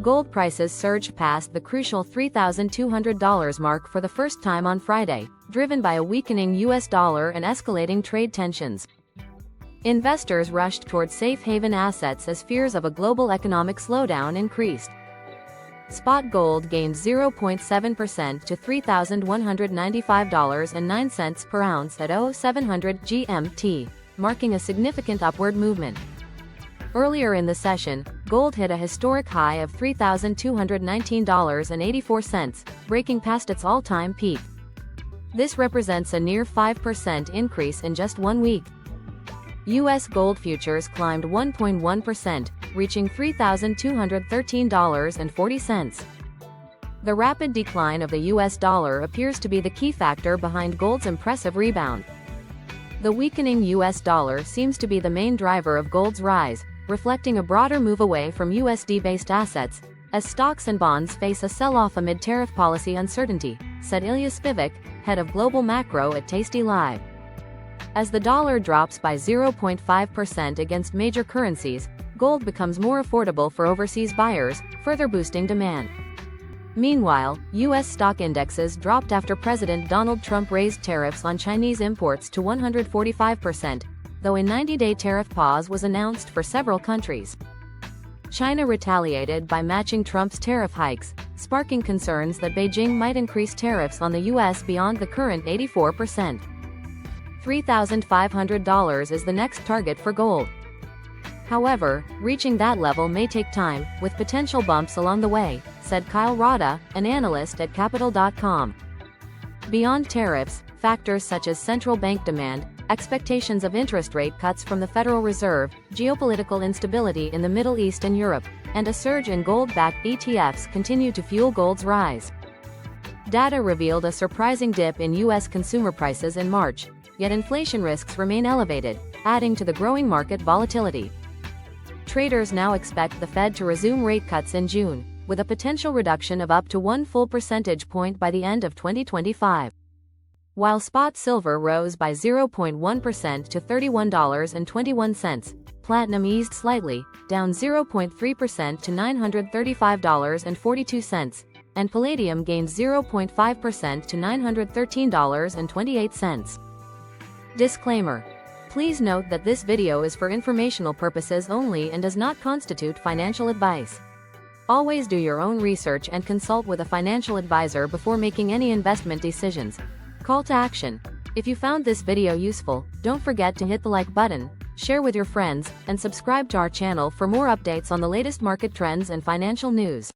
Gold prices surged past the crucial $3,200 mark for the first time on Friday, driven by a weakening US dollar and escalating trade tensions. Investors rushed toward safe haven assets as fears of a global economic slowdown increased. Spot gold gained 0.7% to $3,195.09 per ounce at 0700 GMT, marking a significant upward movement. Earlier in the session, gold hit a historic high of $3,219.84, breaking past its all-time peak. This represents a near 5% increase in just 1 week. U.S. gold futures climbed 1.1%, reaching $3,213.40. The rapid decline of the U.S. dollar appears to be the key factor behind gold's impressive rebound. The weakening U.S. dollar seems to be the main driver of gold's rise, reflecting a broader move away from USD-based assets, as stocks and bonds face a sell-off amid tariff policy uncertainty, said Ilya Spivak, head of global macro at Tasty Live. As the dollar drops by 0.5% against major currencies, gold becomes more affordable for overseas buyers, further boosting demand. Meanwhile, U.S. stock indexes dropped after President Donald Trump raised tariffs on Chinese imports to 145%, though a 90-day tariff pause was announced for several countries. China retaliated by matching Trump's tariff hikes, sparking concerns that Beijing might increase tariffs on the U.S. beyond the current 84%. $3,500 is the next target for gold. However, reaching that level may take time, with potential bumps along the way, said Kyle Rada, an analyst at Capital.com. Beyond tariffs, factors such as central bank demand, expectations of interest rate cuts from the Federal Reserve, geopolitical instability in the Middle East and Europe, and a surge in gold-backed ETFs continue to fuel gold's rise. Data revealed a surprising dip in U.S. consumer prices in March, yet inflation risks remain elevated, adding to the growing market volatility. Traders now expect the Fed to resume rate cuts in June, with a potential reduction of up to 1 full percentage point by the end of 2025. While spot silver rose by 0.1% to $31.21, platinum eased slightly, down 0.3% to $935.42, and palladium gained 0.5% to $913.28. Disclaimer. Please note that this video is for informational purposes only and does not constitute financial advice. Always do your own research and consult with a financial advisor before making any investment decisions. Call to action. If you found this video useful, don't forget to hit the like button, share with your friends, and subscribe to our channel for more updates on the latest market trends and financial news.